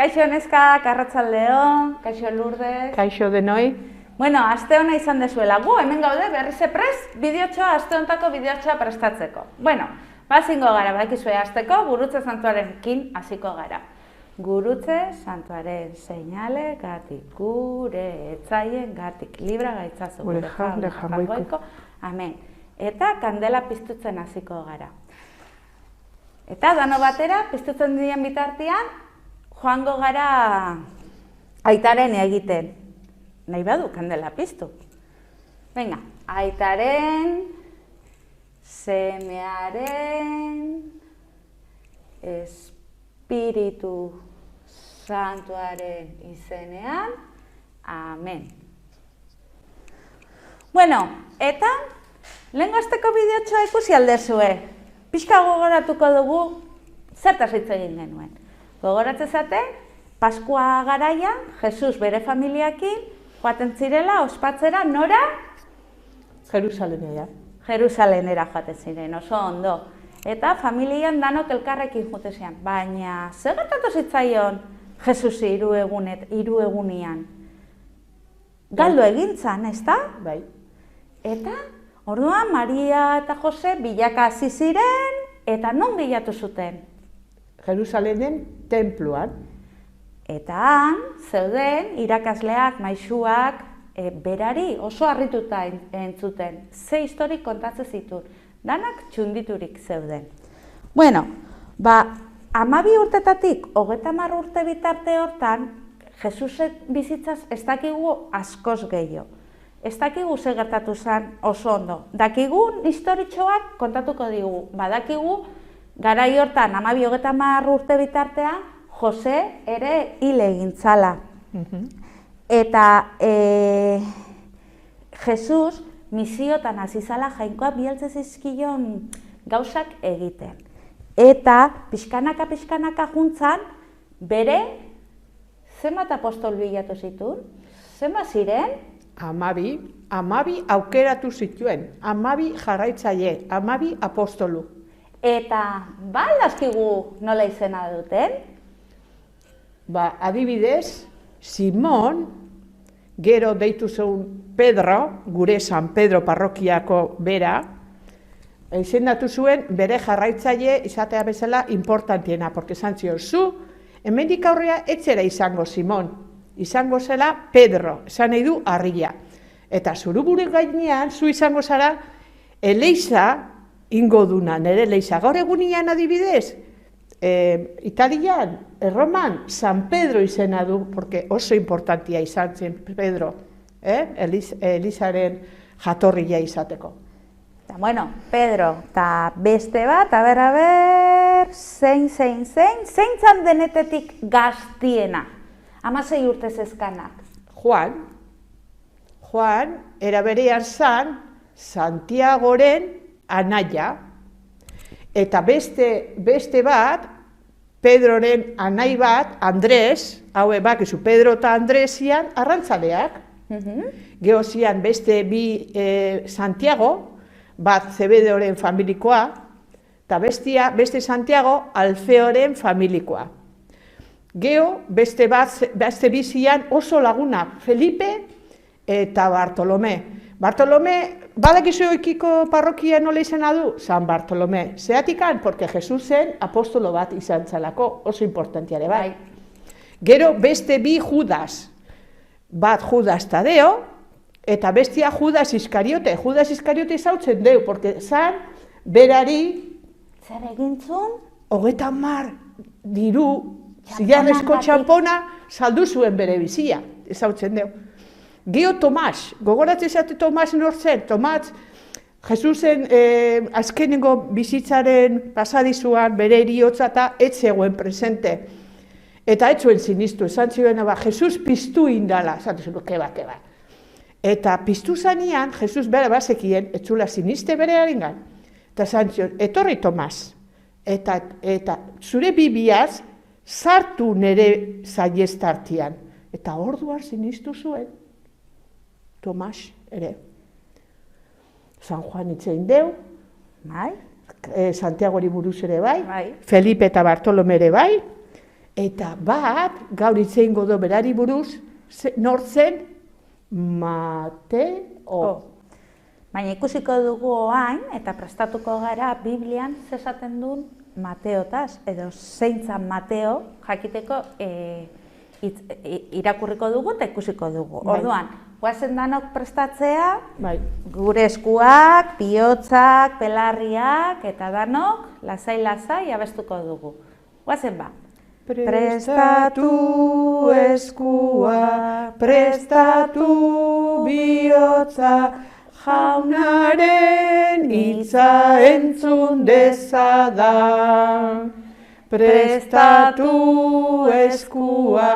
Kaixo neska, arratsaldeon, kaixo Lourdes. Kaixo denoi. Bueno, aste ona izan dezuela. Gu hemen gaude berriz prest bideotxoa, aste hontako bideotxoa prestatzeko. Bueno, bazingo gara, badakizue hasteko Gurutze Santuarekin hasiko gara. Gurutze Santuaren seinale gatik, gure etzaien gatik, libra gaitzazu gure jaule jargoiko. Amen. Eta kandela piztutzen hasiko gara. Eta dano batera piztutzen diren bitartean, joango gara aitaren egiten. Nahi badu kandela piztu. Venga, aitaren, semearen, Espiritu Santuaren izenean, amen. Bueno, eta lehengo asteko bideotxoa ikusi aldezue. Pixka gogoratuko dugu zertaz hitz egin genuen. Gogoratzezate, Paskua garaian, Jesus bere familiakin joaten zirela ospatzera nora? Jerusalenera. Jerusalenera joaten ziren, oso ondo. Eta familian danok elkarrekin jote zian. Baina, zer gertatu zitzaion Jesus hiru egunian? Galdu egintzan, ezta? Bai. Eta, orduan, Maria eta Jose bilaka hasi ziren eta non bilatu zuten? Jerusalenen tenpluan. Eta han, zeuden, irakasleak, maisuak, berari oso harrituta entzuten. Ze historik kontatzen zituen, danak txunditurik zeuden. Bueno, 12 urtetatik 30 urte bitarte hortan, Jesusen bizitzaz ez dakigu askoz gehiago. Ez dakigu ze gertatu zen oso ondo. Dakigun historitxoak kontatuko digu. Badakigu, garai hortan 12-30 urte bitartean, Jose ere hil egin zala. Eta Jesus misiotan hasi zala jainkoa bialtze zizkion gauzak egiten. Eta pixkanaka juntzan, bere zenbat apostol bilatu zituen? Zenbat ziren? 12 aukeratu zituen, 12 jarraitzaile, 12 apostolu. Eta dakigu nola izena duten? Adibidez, Simon, gero deitu zeun Pedro, gure San Pedro parrokiako bera, izendatu zuen bere jarraitzaile izatea bezala importantiena, porque esan zion, zu, hemendik aurrea etzera izango Simon, izango zela Pedro, esan nahi du harria. Eta zuruburu gainean, zu izango zara, Eleiza ingo duna, nire Eleiza. Gaur egunian adibidez, Italian, Erroman, San Pedro izena du, porque oso importantia izan zen Pedro, Elizaren jatorria izateko. Eta, bueno, Pedro, eta beste bat, zein zan denetetik gaztiena? 16 urte zezkanak. Juan, era berean zan, Santiagoren anaia, eta beste bat, Pedroren anai bat, Andres, bakizu, Pedro eta Andresian arrantzaleak. Gero zian beste bi Santiago, bat Zebedeoren familikoa, eta beste Santiago Alfeoren familikoa. Gero beste bi zian oso laguna, Felipe eta Bartolome. Bartolome, badakizu oikiko parrokia nola izena du? San Bartolome. Zeratikan, porque Jesusen apostolo bat izan zalako, oso importantiare bai. Gero beste bi Judas. Bat Judas Tadeo, eta bestia Judas Iskariote. Judas Iskariote izautzen deu, porque zan berari... Zer egintzun? 30 diru, zilarrezko txampona saldu zuen bere bizia, izautzen deu. Geo Tomas, gogoratzen zate Tomas nortzen, Tomas, Jesusen azkenengo bizitzaren pasadizuan bere eriotza eta etzegoen presente. Eta etzuen sinistu, esan zioen, Jesus piztu indala, esan zuen, keba. Eta piztu zanean, Jesus bere bazekien, etzula siniste bere haringan. Eta esan zioen, etorri Tomas, eta zure bibiaz sartu nere zaiestartian. Eta orduan sinistu zuen. Tomas ere. San Juan itzein deu, Santiagori buruz ere bai, Felipe eta Bartolome ere bai, Eta bat, gaur hitz egingo du berari buruz, nor zen? Mateo. Baina ikusiko dugu orain eta prestatuko gara Biblian zesaten duen Mateotaz, edo zeintzan Mateo jakiteko irakurriko dugu eta ikusiko dugu. Orduan, goazen danok prestatzea, gure eskuak, bihotzak, belarriak eta danok lasai-lasai abestuko dugu. Goazen ba. Prestatu eskua, prestatu bihotza, Jaunaren hitza entzun dezadan. Prestatu eskua,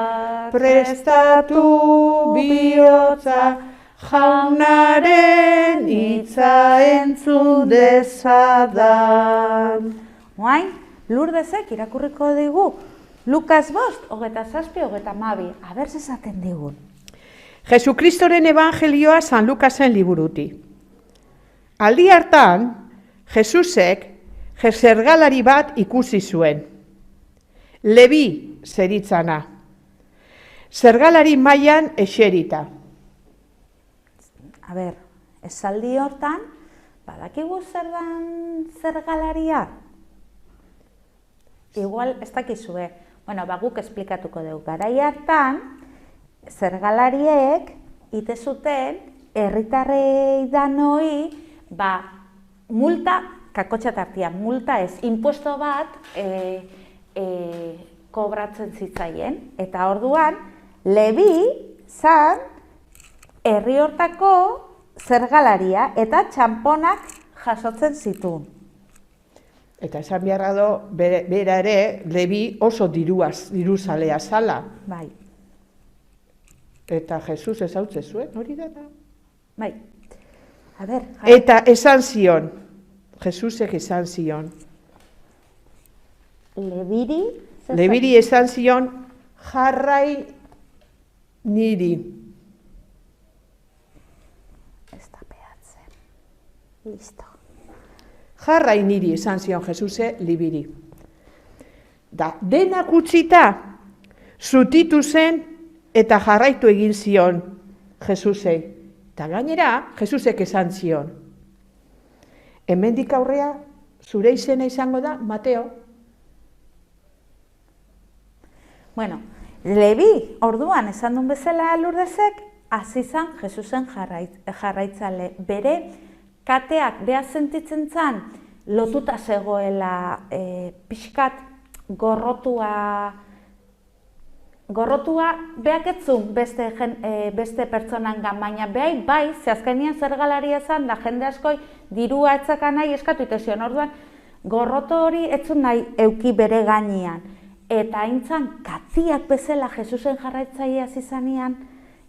prestatu bihotza, Jaunaren hitza entzun dezadan. Oain, Lurdesek irakurriko digu, Lukas 5:27-32, aber esaten digun. Jesukristoren evangelioa San Lukasen liburuti. Aldi hartan, Jesusek zergalari bat ikusi zuen. Lebi zeritzana. Zergalari mailan eserita. Esaldi hortan, badakigu zer dan zergalaria? Igual ez dakizue. Guk esplikatuko dugu. Garai hartan, zergalariek ite zuten herritarrei danoi multa, kakotxa tartian, multa ez, impuesto bat kobratzen zitzaien. Eta orduan, Lebi zan herri hortako zergalaria eta txamponak jasotzen zituen. Eta esan beharra do, bera ere, Lebi oso diruzalea zala. Bai. Eta Jesus ezautze zuen, hori dena. Bai. Eta esan zion, Jesusek esan zion. Lebiri esan zion, jarrai niri. Ez da peatzen. Listo. Jarrai niri esan zion Jesuse libiri. Denak utzita, zutitu zen eta jarraitu egin zion Jesusei. Eta gainera, Jesusek esan zion. Hemendik aurrea, zure izena izango da, Mateo. Lebi, orduan, esan duen bezala Lurdesek, hasi zan Jesusen jarraitzale. Bere kateak behar sentitzen zan, lotuta zegoela pixkat gorrotua behak etzun beste pertsonangan, baina behai bai, zehazkenian zergalaria zan, da jende askoi dirua etzaka nahi eskatu itezion. Orduan, gorroto hori etzun nahi euki bere gainean. Eta haintzan, katiak bezala Jesusen jarraitzaia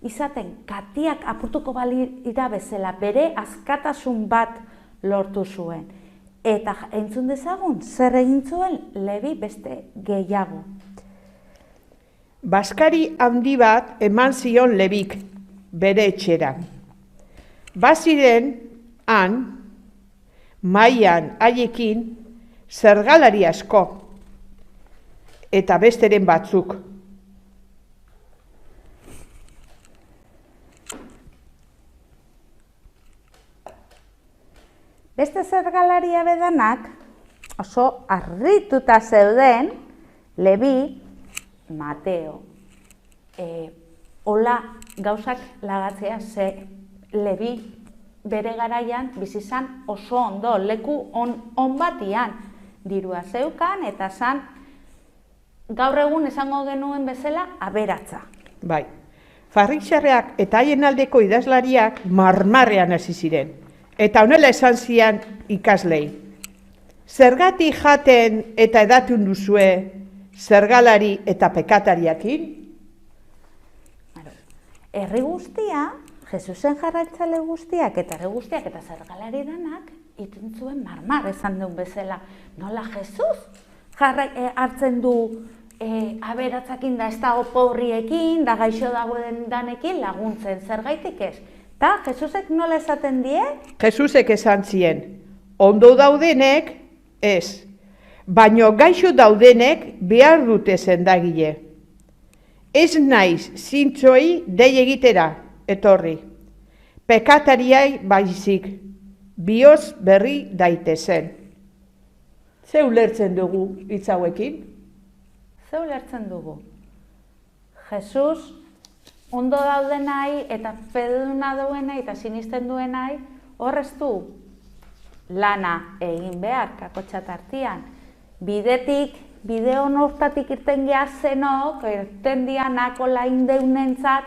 izaten, katiak apurtuko balira bezala, bere askatasun bat lortu zuen. Eta entzun dezagun, zer egin zuen Lebi beste gehiago. Baskari handi bat eman zion Lebik bere etxera. Baziren han, mailan haiekin, zergalari asko, eta besteren batzuk. Beste zergalaria bedanak oso harrituta zeuden Lebi, Mateo. Hola gauzak lagatzea ze Lebi bere garaian bizizan oso ondo, leku on batian dirua zeukan eta zan gaur egun esango genuen bezala aberatza. Bai, farrixarreak eta haien aldeko idazlariak marmarrean hasi ziren. Eta honela esan zian ikaslei. Zergatik jaten eta edatun duzue zergalari eta pekatariakin? Herri guztia, Jesusen jarraitzale guztiak eta herri guztiak eta zergalari danak iten zuen marmar esan duen bezala. Nola Jesus hartzen du aberatzakin da ez dago pobriekin, da gaixo dagoen danekin laguntzen, zergaitik ez? Ta, Jesusek nola esaten die? Jesusek esan zien, ondo daudenek ez, baino gaixo daudenek behar dute sendagile. Ez naiz zintzoi dei egitera, etorri. Pekatariai baizik, bihotz berri daitezen. Ze ulertzen dugu hitz hauekin? Ze ulertzen dugu? Jesus ondo daudenai eta fededuna duenai eta sinisten duenai horrez du lana egin behar kakotxa tartian. Bide hortatik irten gehazenok, irten dianako laindeunentzat,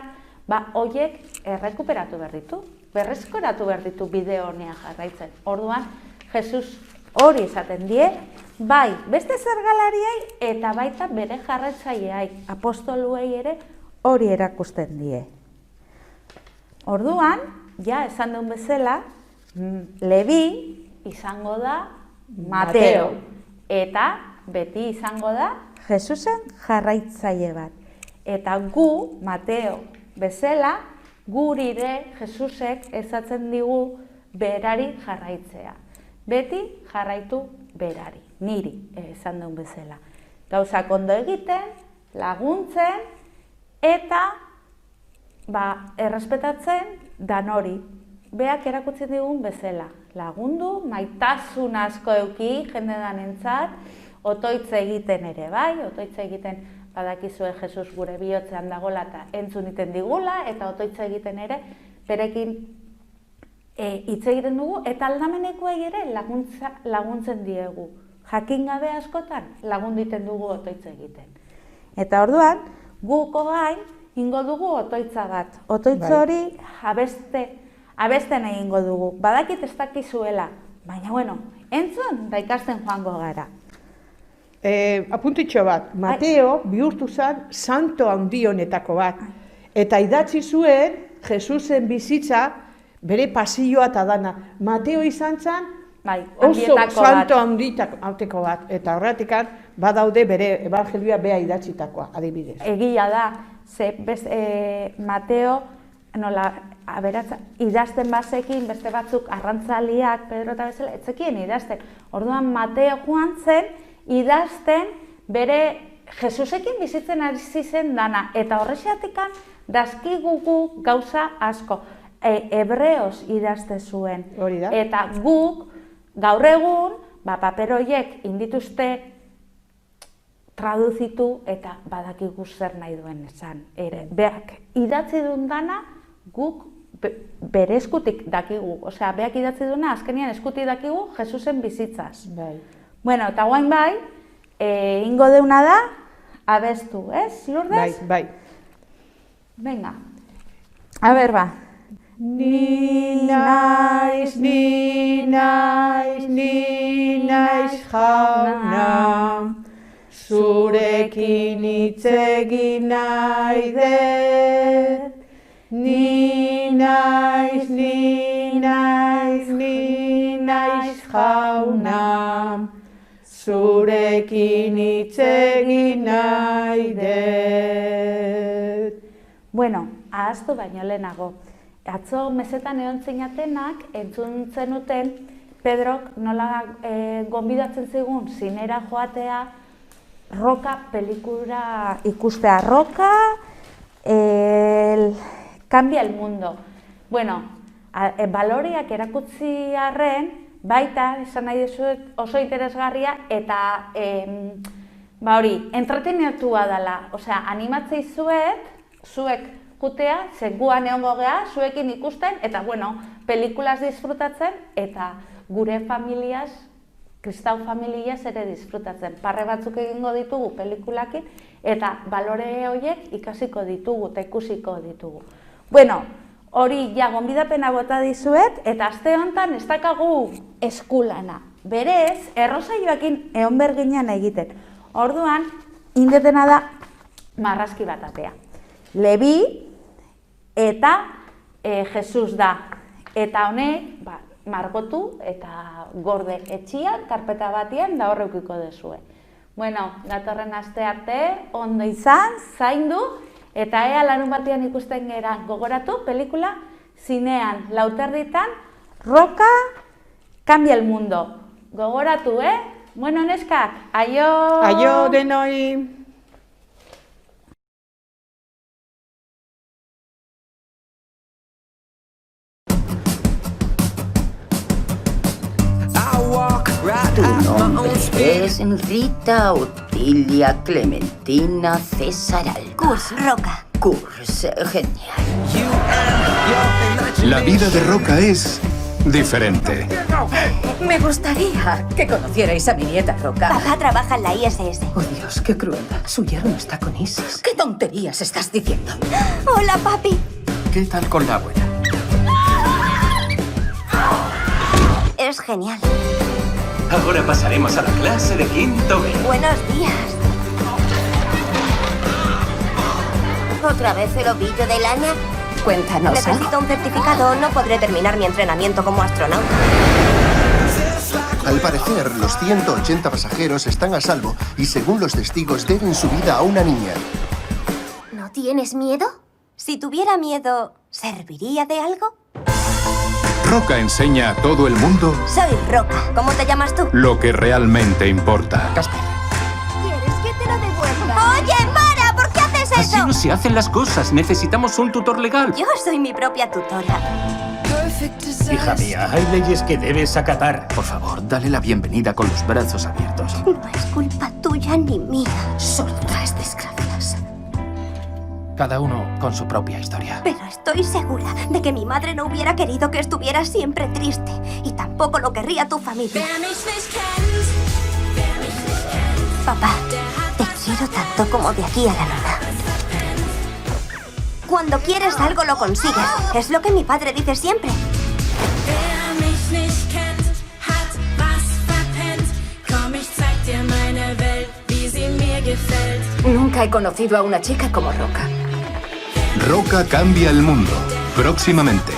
hoiek errekuperatu behar ditu, berreskuratu behar ditu bide honea jarraitzen. Orduan, Jesus hori esaten die, bai, beste zergalariai eta baita bere jarraitzaileai, apostoluei ere hori erakusten die. Orduan, ja esan duen bezala, Levi izango da Mateo. Eta beti izango da Jesusen jarraitzaile bat. Eta gu, Mateo bezala, gurire Jesusek esatzen digu berari jarraitzea. Beti jarraitu berari, niri esan duen bezala. Gauzak ondo egiten, laguntzen, eta errespetatzen danori. Beak erakutzen digun bezala. Lagundu, maitasun asko euki jende danentzat, otoitz egiten ere bai, otoitz egiten badakizue Jesus gure bihotzean dagoela eta entzun iten digula, eta otoitz egiten ere berekin hitz egiten dugu, eta aldamenekoei ere laguntzen diegu. Jakin gabe askotan lagundu iten dugu otoitz egiten. Eta orduan, guko gain ingo dugu otoitza bat. Otoitz hori abesten egingo dugu. Badakit ez dakizuela, baina entzun da ikasten joango gara. Apuntitxo bat, Mateo bihurtu zen santo handionetako bat. Eta idatzi zuen Jesusen bizitza bere pasioa eta dana. Mateo izan zen oso santo handitako bat. Eta horretik badaude bere evangelioa bea idatzitakoa, adibidez. Egia da, Mateo idazten bazekin, beste batzuk arrantzaliak, Pedro eta bezala, etzekien idazten. Orduan Mateo joan zen, idazten bere Jesusekin bizitzen ari zen dana. Eta horrexatikan dazkigugu gauza asko. Hebreoz idazte zuen. Eta guk, gaur egun, paper horiek indituzte traduzitu eta badakigu zer nahi duen esan. Beak idatzi duen dana, guk bere eskutik dakigu. Osea, beak idatzi duena, azkenean eskutik dakigu Jesusen bizitzaz. Bueno, eta guain bai, ingo deuna da, abestu, ez, Lourdes? Bai. Venga, a ber, ba. Ni naiz jauna, zurekin hitz egin nahi dut. Ni naiz jauna, zurekin hitz egin nahi dut. Bueno, ahaztu baino lehenago. Atzo mesetan egon zinatenak entzun zenuten Pedrok nola gonbidatzen zigun zinera joatea Roka pelikula ikustea. Roka cambia el mundo. Bueno, baloriak erakutsi arren, baita, esan nahi dizuet oso interesgarria eta entretenatua dela. Osea, animatzei zuek jutea, guan egongo geha, zuekin ikusten, eta, pelikulaz disfrutatzen, eta gure familiaz, kristau familiaz ere disfrutatzen. Parre batzuk egingo ditugu pelikulakin, eta balore horiek ikasiko ditugu, eta ikusiko ditugu. Hori ja gonbidapena bota dizuet, eta aste honetan ez dakagu eskulana. Berez, errosaioakin egon berginean egiten. Orduan, indetena da marrazki bat atea. Levi eta Jesus da. Eta honek, margotu eta gorde etxian, karpeta batian, da horreukiko dezue. Datorren aste arte, ondo izan, zaindu, eta ea larun batean ikusten gera gogoratu, pelikula zinean, 4:00 Roka cambia el mundo. Gogoratu, Bueno, neskak, aio! Aio denoi! Tu nombre es Rita Otilia Clementina Cesaralba. Kurs Roca. Kurs, genial. La vida de Roca es diferente. Me gustaría que conocierais a mi nieta Roca. Papá trabaja en la ISS. Oh, Dios, qué crueldad. Su yerno está con Isis. ¿Qué tonterías estás diciendo? Hola, papi. ¿Qué tal con la abuela? Es genial. Ahora pasaremos a la clase de quinto B. Buenos días. ¿Otra vez el ovillo de lana? Cuéntanos algo. Necesito un certificado, no podré terminar mi entrenamiento como astronauta. Al parecer, los 180 pasajeros están a salvo y, según los testigos, deben su vida a una niña. ¿No tienes miedo? Si tuviera miedo, ¿serviría de algo? Roca enseña a todo el mundo Soy Roca. ¿Cómo te llamas tú? lo que realmente importa. Casper. ¿Quieres que te lo devuelva? ¡Oye, para! ¿Por qué haces eso? Así no se hacen las cosas. Necesitamos un tutor legal. Yo soy mi propia tutora. Hija mía, hay leyes que debes acatar. Por favor, dale la bienvenida con los brazos abiertos. No es culpa tuya ni mía. Solo traes desgracias. Cada uno con su propia historia. Pero estoy segura de que mi madre no hubiera querido que estuvieras siempre triste. Y tampoco lo querría tu familia. Papá, te quiero tanto como de aquí a la luna. Cuando quieres algo lo consigues. Es lo que mi padre dice siempre. Nunca he conocido a una chica como Roca. Roca cambia el mundo. Próximamente.